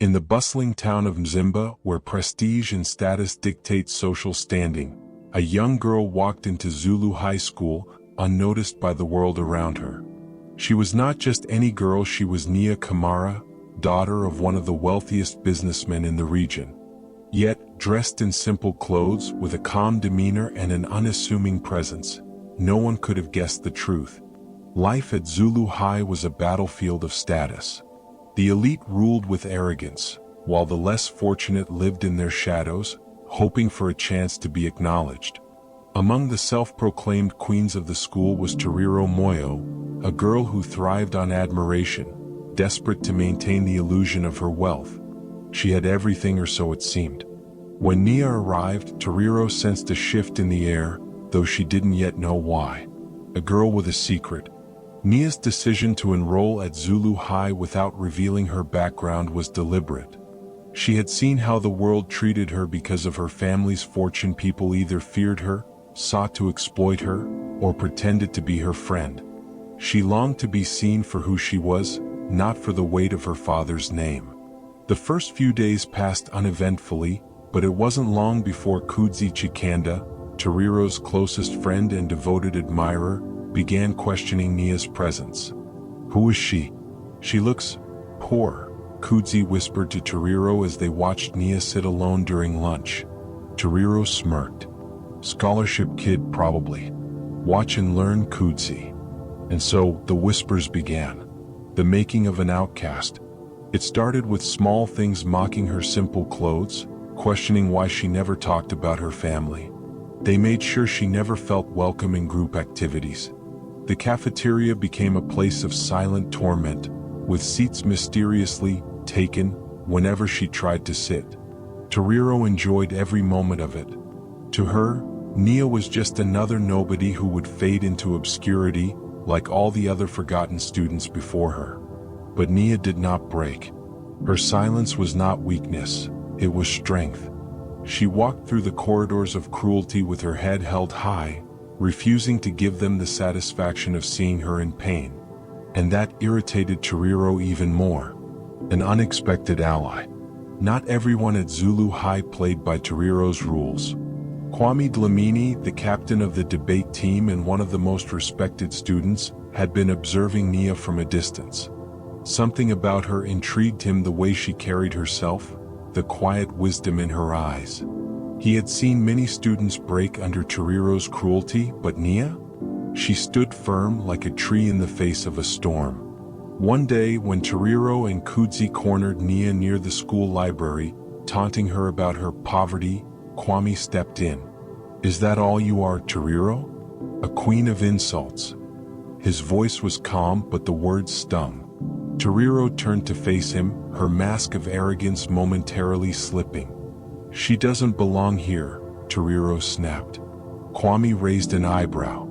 In the bustling town of Mzimba, where prestige and status dictate social standing, a young girl walked into Zulu High School, unnoticed by the world around her. She was not just any girl, she was Nia Kamara, daughter of one of the wealthiest businessmen in the region. Yet, dressed in simple clothes, with a calm demeanor and an unassuming presence, no one could have guessed the truth. Life at Zulu High was a battlefield of status. The elite ruled with arrogance, while the less fortunate lived in their shadows, hoping for a chance to be acknowledged. Among the self-proclaimed queens of the school was Toriro Moyo, a girl who thrived on admiration, desperate to maintain the illusion of her wealth. She had everything, or so it seemed. When Nia arrived, Toriro sensed a shift in the air, though she didn't yet know why. A girl with a secret. Nia's decision to enroll at Zulu High without revealing her background was deliberate. She had seen how the world treated her because of her family's fortune. People either feared her, sought to exploit her, or pretended to be her friend. She longed to be seen for who she was, not for the weight of her father's name. The first few days passed uneventfully, but it wasn't long before Kudzi Chikanda, Toriro's closest friend and devoted admirer, began questioning Nia's presence. Who is she? She looks poor, Kudzi whispered to Toriro as they watched Nia sit alone during lunch. Toriro smirked. Scholarship kid, probably. Watch and learn, Kudzi. And so, the whispers began. The making of an outcast. It started with small things, mocking her simple clothes, questioning why she never talked about her family. They made sure she never felt welcome in group activities. The cafeteria became a place of silent torment, with seats mysteriously taken whenever she tried to sit. Toriro enjoyed every moment of it. To her, Nia was just another nobody who would fade into obscurity, like all the other forgotten students before her. But Nia did not break. Her silence was not weakness, it was strength. She walked through the corridors of cruelty with her head held high, refusing to give them the satisfaction of seeing her in pain. And that irritated Toriro even more. An unexpected ally. Not everyone at Zulu High played by Toriro's rules. Kwame Dlamini, the captain of the debate team and one of the most respected students, had been observing Nia from a distance. Something about her intrigued him, the way she carried herself, the quiet wisdom in her eyes. He had seen many students break under Toriro's cruelty, but Nia? She stood firm like a tree in the face of a storm. One day, when Toriro and Kudzi cornered Nia near the school library, taunting her about her poverty, Kwame stepped in. Is that all you are, Toriro? A queen of insults. His voice was calm, but the words stung. Toriro turned to face him, her mask of arrogance momentarily slipping. She doesn't belong here, Toriro snapped. Kwame raised an eyebrow.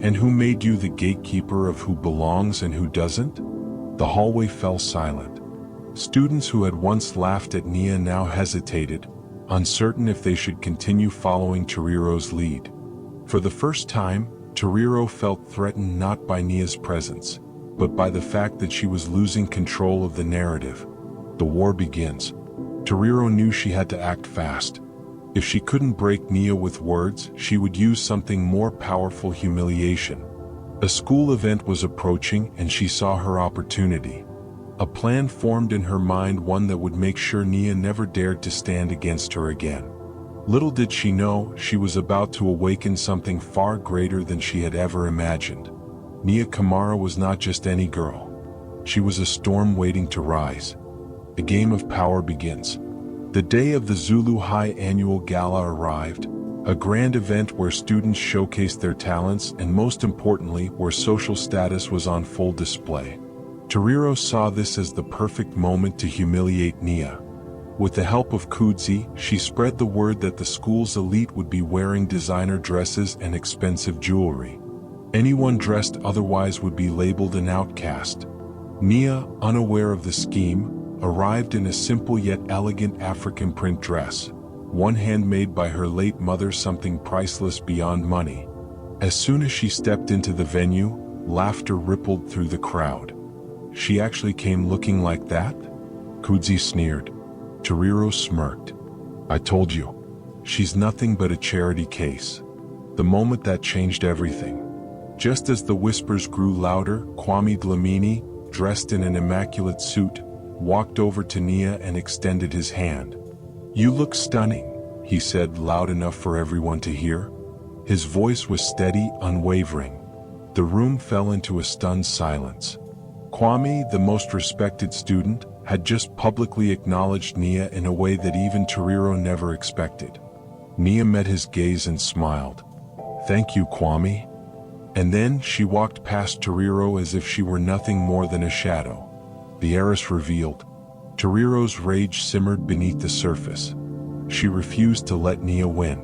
And who made you the gatekeeper of who belongs and who doesn't? The hallway fell silent. Students who had once laughed at Nia now hesitated, uncertain if they should continue following Toriro's lead. For the first time, Toriro felt threatened not by Nia's presence, but by the fact that she was losing control of the narrative. The war begins. Toriro knew she had to act fast. If she couldn't break Nia with words, she would use something more powerful: humiliation. A school event was approaching and she saw her opportunity. A plan formed in her mind, one that would make sure Nia never dared to stand against her again. Little did she know, she was about to awaken something far greater than she had ever imagined. Nia Kamara was not just any girl. She was a storm waiting to rise. The game of power begins. The day of the Zulu High annual gala arrived, a grand event where students showcased their talents and, most importantly, where social status was on full display. Toriro saw this as the perfect moment to humiliate Nia. With the help of Kudzi, she spread the word that the school's elite would be wearing designer dresses and expensive jewelry. Anyone dressed otherwise would be labeled an outcast. Nia, unaware of the scheme, arrived in a simple yet elegant African print dress, one handmade by her late mother, something priceless beyond money. As soon as she stepped into the venue, laughter rippled through the crowd. She actually came looking like that? Kudzi sneered. Toriro smirked. I told you. She's nothing but a charity case. The moment that changed everything. Just as the whispers grew louder, Kwame Dlamini, dressed in an immaculate suit, walked over to Nia and extended his hand. You look stunning, he said loud enough for everyone to hear. His voice was steady, unwavering. The room fell into a stunned silence. Kwame, the most respected student, had just publicly acknowledged Nia in a way that even Toriro never expected. Nia met his gaze and smiled. Thank you, Kwame. And then she walked past Toriro as if she were nothing more than a shadow. The heiress revealed. Toriro's rage simmered beneath the surface. She refused to let Nia win.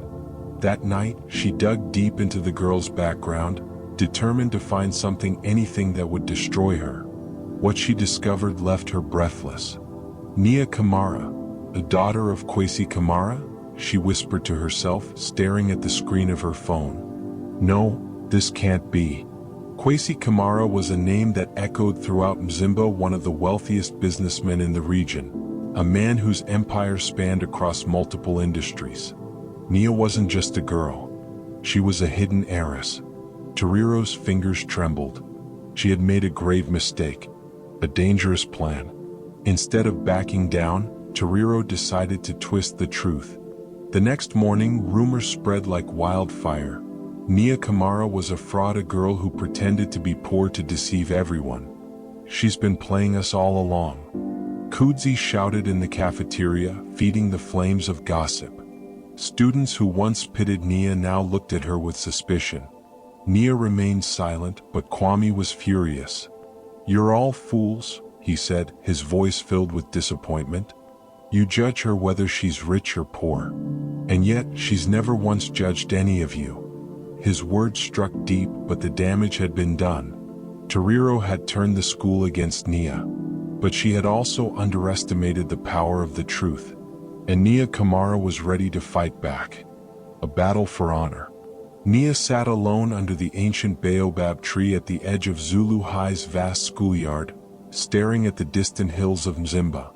That night, she dug deep into the girl's background, determined to find anything that would destroy her. What she discovered left her breathless. Nia Kamara, a daughter of Kwesi Kamara? She whispered to herself, staring at the screen of her phone. No, this can't be. Kwesi Kamara was a name that echoed throughout Mzimba, one of the wealthiest businessmen in the region, a man whose empire spanned across multiple industries. Nia wasn't just a girl. She was a hidden heiress. Toriro's fingers trembled. She had made a grave mistake, a dangerous plan. Instead of backing down, Toriro decided to twist the truth. The next morning, rumors spread like wildfire. Nia Kamara was a fraud, a girl who pretended to be poor to deceive everyone. She's been playing us all along. Kudzi shouted in the cafeteria, feeding the flames of gossip. Students who once pitied Nia now looked at her with suspicion. Nia remained silent, but Kwame was furious. You're all fools, he said, his voice filled with disappointment. You judge her whether she's rich or poor. And yet, she's never once judged any of you. His words struck deep, but the damage had been done. Toriro had turned the school against Nia. But she had also underestimated the power of the truth. And Nia Kamara was ready to fight back. A battle for honor. Nia sat alone under the ancient baobab tree at the edge of Zulu High's vast schoolyard, staring at the distant hills of Mzimba.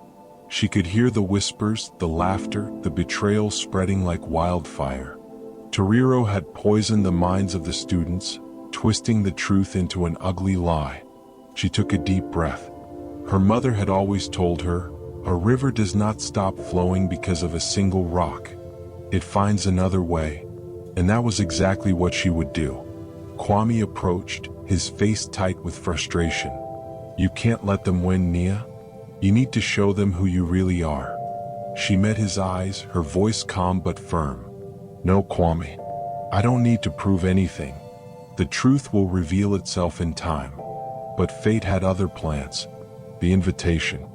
She could hear the whispers, the laughter, the betrayal spreading like wildfire. Toriro had poisoned the minds of the students, twisting the truth into an ugly lie. She took a deep breath. Her mother had always told her, a river does not stop flowing because of a single rock. It finds another way. And that was exactly what she would do. Kwame approached, his face tight with frustration. You can't let them win, Nia. You need to show them who you really are. She met his eyes, her voice calm but firm. No, Kwame. I don't need to prove anything. The truth will reveal itself in time. But fate had other plans. The invitation.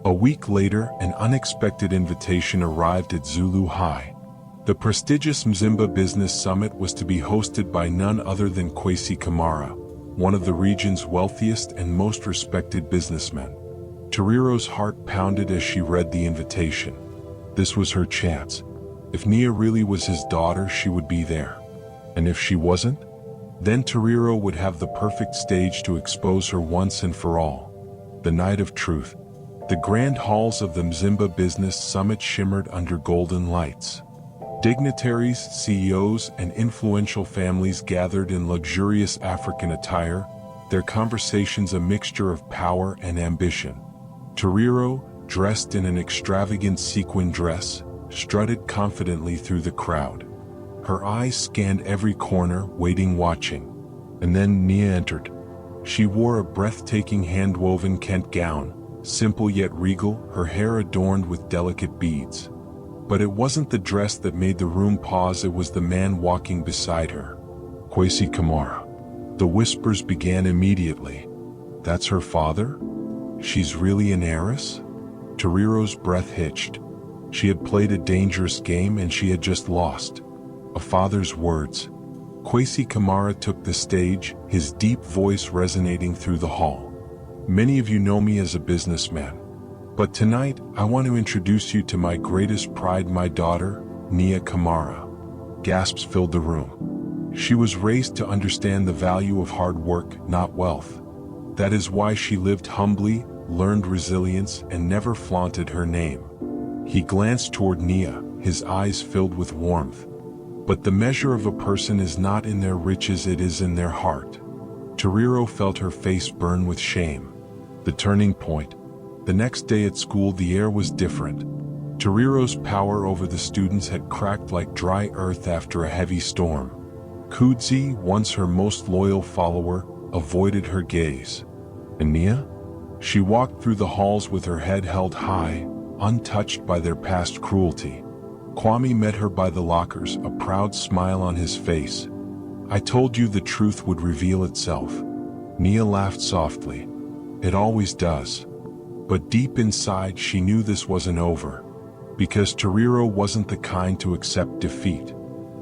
A week later, an unexpected invitation arrived at Zulu High. The prestigious Mzimba Business Summit was to be hosted by none other than Kwesi Kamara, one of the region's wealthiest and most respected businessmen. Toriro's heart pounded as she read the invitation. This was her chance. If Nia really was his daughter, she would be there. And if she wasn't, then Toriro would have the perfect stage to expose her once and for all. The night of truth. The grand halls of the Mzimba Business Summit shimmered under golden lights. Dignitaries, CEOs, and influential families gathered in luxurious African attire, their conversations a mixture of power and ambition. Toriro, dressed in an extravagant sequin dress, strutted confidently through the crowd. Her eyes scanned every corner, waiting, watching. And then Nia entered. She wore a breathtaking hand-woven Kent gown, simple yet regal, her hair adorned with delicate beads. But it wasn't the dress that made the room pause, it was the man walking beside her. Kwesi Kamara. The whispers began immediately. That's her father? She's really an heiress? Toriro's breath hitched. She had played a dangerous game and she had just lost. A father's words. Kwesi Kamara took the stage, his deep voice resonating through the hall. Many of you know me as a businessman. But tonight, I want to introduce you to my greatest pride, my daughter, Nia Kamara. Gasps filled the room. She was raised to understand the value of hard work, not wealth. That is why she lived humbly, learned resilience, and never flaunted her name. He glanced toward Nia, his eyes filled with warmth. But the measure of a person is not in their riches, it is in their heart. Toriro felt her face burn with shame. The turning point. The next day at school, the air was different. Toriro's power over the students had cracked like dry earth after a heavy storm. Kudzi, once her most loyal follower, avoided her gaze. And Nia? She walked through the halls with her head held high, untouched by their past cruelty. Kwame met her by the lockers, a proud smile on his face. "I told you the truth would reveal itself." Nia laughed softly. "It always does." But deep inside she knew this wasn't over. Because Toriro wasn't the kind to accept defeat.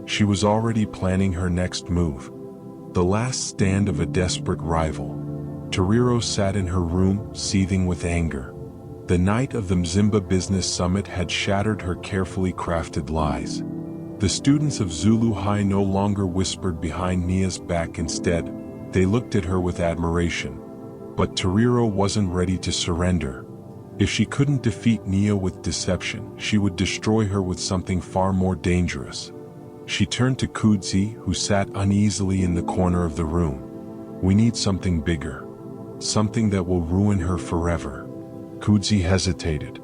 She was already planning her next move. The last stand of a desperate rival. Toriro sat in her room, seething with anger. The night of the Mzimba Business Summit had shattered her carefully crafted lies. The students of Zulu High no longer whispered behind Nia's back. Instead, they looked at her with admiration. But Toriro wasn't ready to surrender. If she couldn't defeat Nia with deception, she would destroy her with something far more dangerous. She turned to Kudzi, who sat uneasily in the corner of the room. "We need something bigger. Something that will ruin her forever." Kudzi hesitated.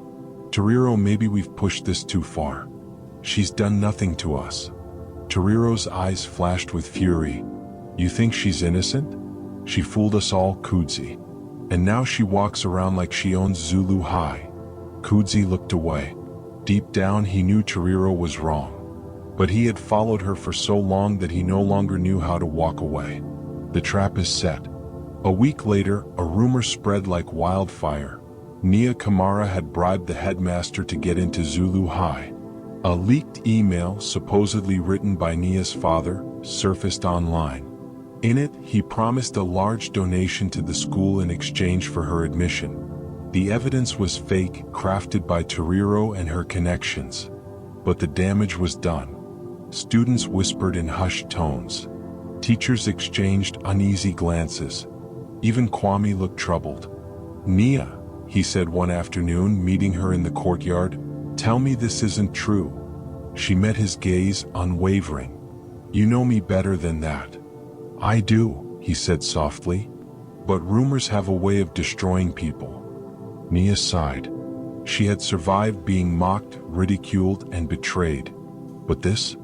"Toriro, maybe we've pushed this too far. She's done nothing to us." Toriro's eyes flashed with fury. "You think she's innocent? She fooled us all, Kudzi. And now she walks around like she owns Zulu High." Kudzi looked away. Deep down he knew Toriro was wrong. But he had followed her for so long that he no longer knew how to walk away. The trap is set. A week later, a rumor spread like wildfire. Nia Kamara had bribed the headmaster to get into Zulu High. A leaked email, supposedly written by Nia's father, surfaced online. In it, he promised a large donation to the school in exchange for her admission. The evidence was fake, crafted by Toriro and her connections. But the damage was done. Students whispered in hushed tones. Teachers exchanged uneasy glances. Even Kwame looked troubled. "Nia," he said one afternoon, meeting her in the courtyard, "tell me this isn't true." She met his gaze, unwavering. "You know me better than that." "I do," he said softly. "But rumors have a way of destroying people." Nia sighed. She had survived being mocked, ridiculed, and betrayed. But this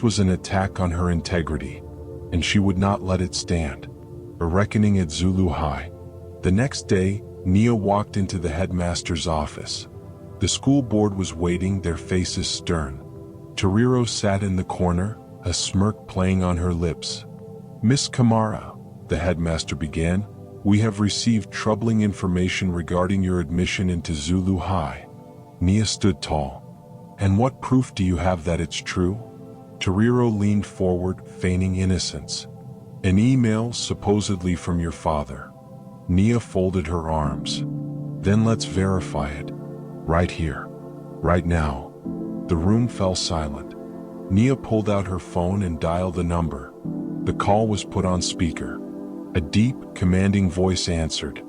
was an attack on her integrity. And she would not let it stand. A reckoning at Zulu High. The next day, Nia walked into the headmaster's office. The school board was waiting, their faces stern. Toriro sat in the corner, a smirk playing on her lips. "Miss Kamara," the headmaster began, "we have received troubling information regarding your admission into Zulu High." Nia stood tall. "And what proof do you have that it's true?" Toriro leaned forward, feigning innocence. "An email, supposedly from your father." Nia folded her arms. "Then let's verify it. Right here. Right now." The room fell silent. Nia pulled out her phone and dialed the number. The call was put on speaker. A deep, commanding voice answered.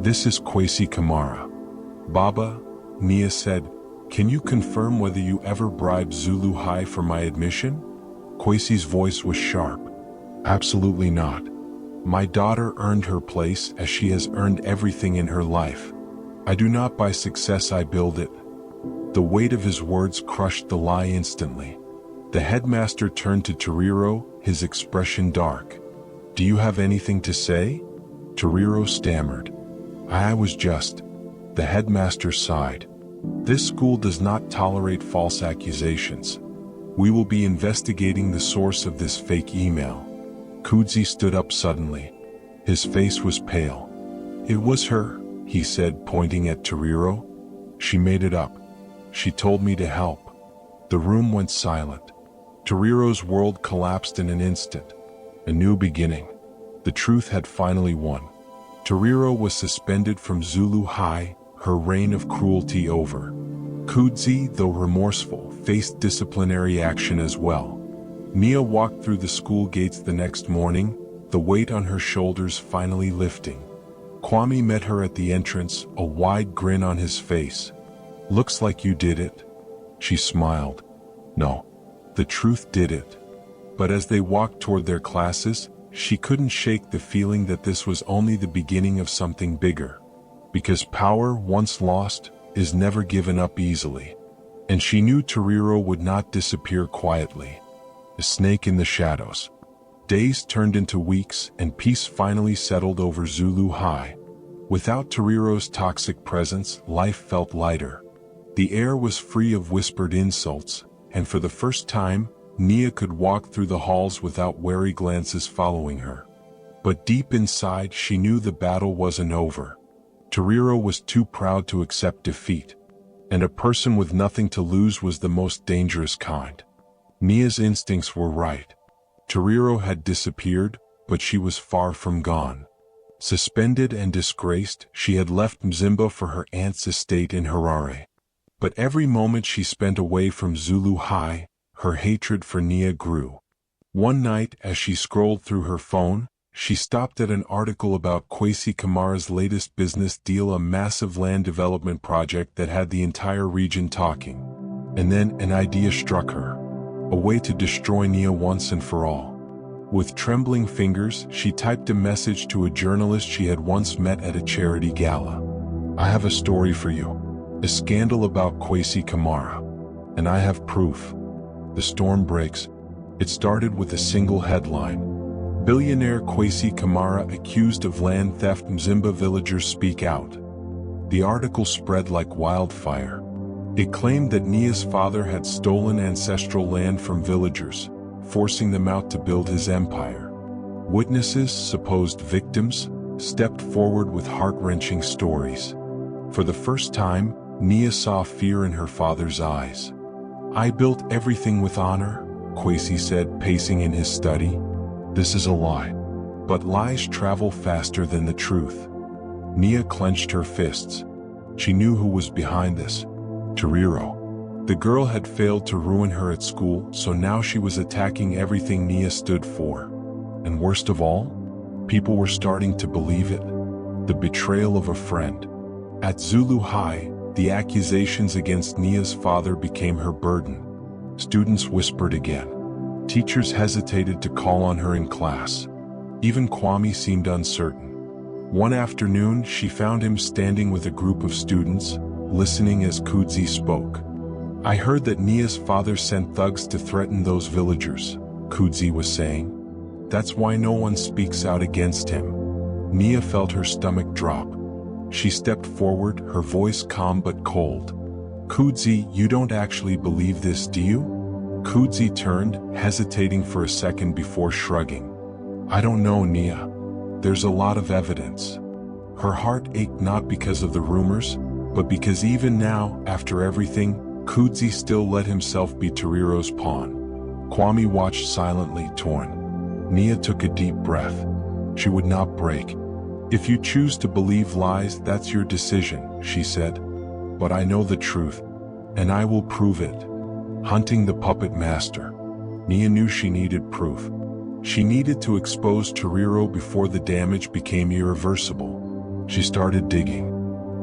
"This is Kwesi Kamara." "Baba," Nia said, "can you confirm whether you ever bribed Zulu High for my admission?" Kwesi's voice was sharp. "Absolutely not. My daughter earned her place as she has earned everything in her life. I do not buy success, I build it." The weight of his words crushed the lie instantly. The headmaster turned to Toriro, his expression dark. "Do you have anything to say?" Toriro stammered. "I was just..." The headmaster sighed. "This school does not tolerate false accusations. We will be investigating the source of this fake email." Kudzi stood up suddenly. His face was pale. "It was her," he said, pointing at Toriro. "She made it up. She told me to help." The room went silent. Toriro's world collapsed in an instant. A new beginning. The truth had finally won. Toriro was suspended from Zulu High, her reign of cruelty over. Kudzi, though remorseful, faced disciplinary action as well. Nia walked through the school gates the next morning, the weight on her shoulders finally lifting. Kwame met her at the entrance, a wide grin on his face. "Looks like you did it." She smiled. "No, the truth did it." But as they walked toward their classes, she couldn't shake the feeling that this was only the beginning of something bigger. Because power, once lost, is never given up easily. And she knew Toriro would not disappear quietly. A snake in the shadows. Days turned into weeks, and peace finally settled over Zulu High. Without Toriro's toxic presence, life felt lighter. The air was free of whispered insults, and for the first time, Nia could walk through the halls without wary glances following her. But deep inside, she knew the battle wasn't over. Toriro was too proud to accept defeat. And a person with nothing to lose was the most dangerous kind. Nia's instincts were right. Toriro had disappeared, but she was far from gone. Suspended and disgraced, she had left Mzimba for her aunt's estate in Harare. But every moment she spent away from Zulu High, her hatred for Nia grew. One night, as she scrolled through her phone, she stopped at an article about Kwesi Kamara's latest business deal, a massive land development project that had the entire region talking. And then an idea struck her. A way to destroy Nia once and for all. With trembling fingers, she typed a message to a journalist she had once met at a charity gala. "I have a story for you. A scandal about Kwesi Kamara. And I have proof." The storm breaks. It started with a single headline. "Billionaire Kwesi Kamara accused of land theft. Mzimba villagers speak out." The article spread like wildfire. It claimed that Nia's father had stolen ancestral land from villagers, forcing them out to build his empire. Witnesses, supposed victims, stepped forward with heart-wrenching stories. For the first time, Nia saw fear in her father's eyes. "I built everything with honor," Kwesi said, pacing in his study. "This is a lie. But lies travel faster than the truth." Nia clenched her fists. She knew who was behind this. Toriro. The girl had failed to ruin her at school, so now she was attacking everything Nia stood for. And worst of all, people were starting to believe it. The betrayal of a friend. At Zulu High, the accusations against Nia's father became her burden. Students whispered again. Teachers hesitated to call on her in class. Even Kwame seemed uncertain. One afternoon, she found him standing with a group of students, listening as Kudzi spoke. "I heard that Nia's father sent thugs to threaten those villagers," Kudzi was saying. "That's why no one speaks out against him." Nia felt her stomach drop. She stepped forward, her voice calm but cold. "Kudzi, you don't actually believe this, do you?" Kudzi turned, hesitating for a second before shrugging. "I don't know, Nia. There's a lot of evidence." Her heart ached not because of the rumors, but because even now, after everything, Kudzi still let himself be Toriro's pawn. Kwame watched silently, torn. Nia took a deep breath. She would not break. "If you choose to believe lies, that's your decision," she said. "But I know the truth, and I will prove it." Hunting the puppet master. Nia knew she needed proof. She needed to expose Toriro before the damage became irreversible. She started digging.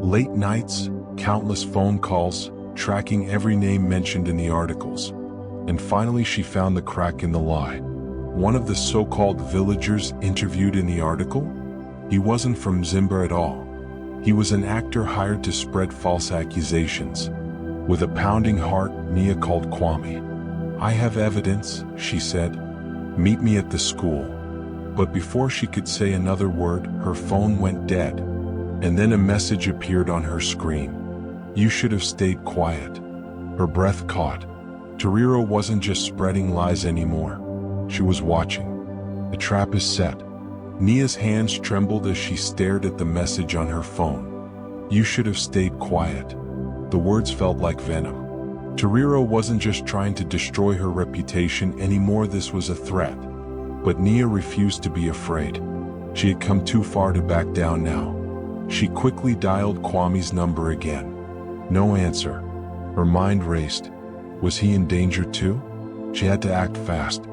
Late nights, countless phone calls, tracking every name mentioned in the articles. And finally she found the crack in the lie. One of the so-called villagers interviewed in the article? He wasn't from Mzimba at all. He was an actor hired to spread false accusations. With a pounding heart, Nia called Kwame. "I have evidence," she said. "Meet me at the school." But before she could say another word, her phone went dead. And then a message appeared on her screen. "You should have stayed quiet." Her breath caught. Toriro wasn't just spreading lies anymore. She was watching. The trap is set. Nia's hands trembled as she stared at the message on her phone. "You should have stayed quiet." The words felt like venom. Toriro wasn't just trying to destroy her reputation anymore, this was a threat. But Nia refused to be afraid. She had come too far to back down now. She quickly dialed Kwame's number again. No answer. Her mind raced. Was he in danger too? She had to act fast.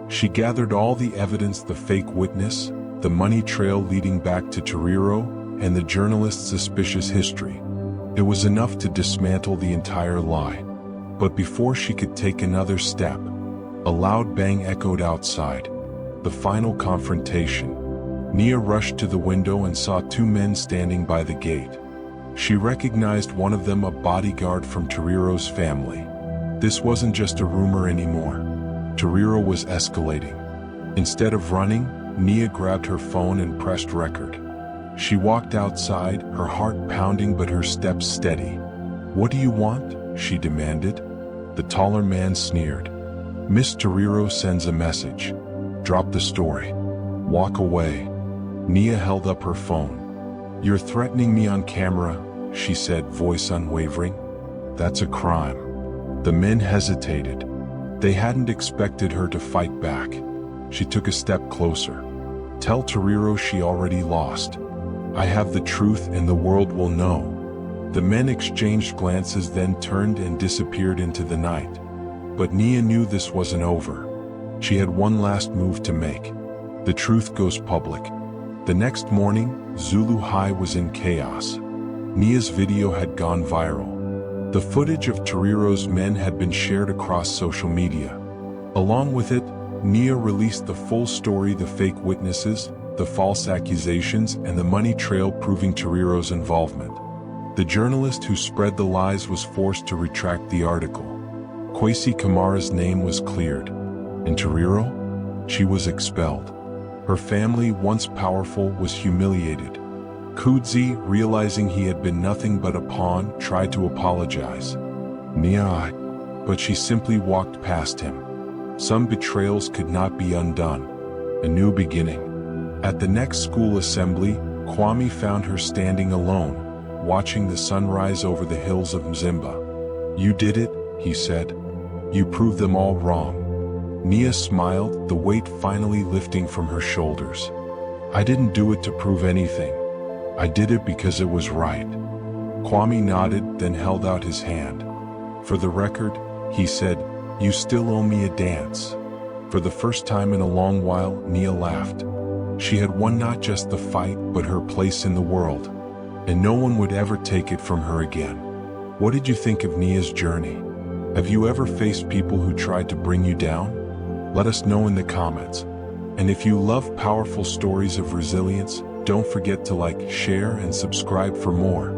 She gathered all the evidence, the fake witness, the money trail leading back to Toriro, and the journalist's suspicious history. It was enough to dismantle the entire lie. But before she could take another step, a loud bang echoed outside. The final confrontation. Nia rushed to the window and saw two men standing by the gate. She recognized one of them, a bodyguard from Toriro's family. This wasn't just a rumor anymore. Toriro was escalating. Instead of running, Nia grabbed her phone and pressed record. She walked outside, her heart pounding but her steps steady. "What do you want?" she demanded. The taller man sneered. "Miss Toriro sends a message. Drop the story. Walk away." Nia held up her phone. "You're threatening me on camera," she said, voice unwavering. "That's a crime." The men hesitated. They hadn't expected her to fight back. She took a step closer. "Tell Toriro she already lost. I have the truth and the world will know." The men exchanged glances, then turned and disappeared into the night. But Nia knew this wasn't over. She had one last move to make. The truth goes public. The next morning, Zulu High was in chaos. Nia's video had gone viral. The footage of Toriro's men had been shared across social media. Along with it, Nia released the full story, the fake witnesses, the false accusations, and the money trail proving Toriro's involvement. The journalist who spread the lies was forced to retract the article. Kwesi Kamara's name was cleared. And Toriro? She was expelled. Her family, once powerful, was humiliated. Kudzi, realizing he had been nothing but a pawn, tried to apologize. Nia, but she simply walked past him. Some betrayals could not be undone. A new beginning. At the next school assembly, Kwame found her standing alone, watching the sun rise over the hills of Mzimba. "You did it," he said. "You proved them all wrong." Nia smiled, the weight finally lifting from her shoulders. "I didn't do it to prove anything. I did it because it was right." Kwame nodded, then held out his hand. "For the record," he said, "you still owe me a dance." For the first time in a long while, Nia laughed. She had won not just the fight, but her place in the world. And no one would ever take it from her again. What did you think of Nia's journey? Have you ever faced people who tried to bring you down? Let us know in the comments. And if you love powerful stories of resilience, don't forget to like, share, and subscribe for more.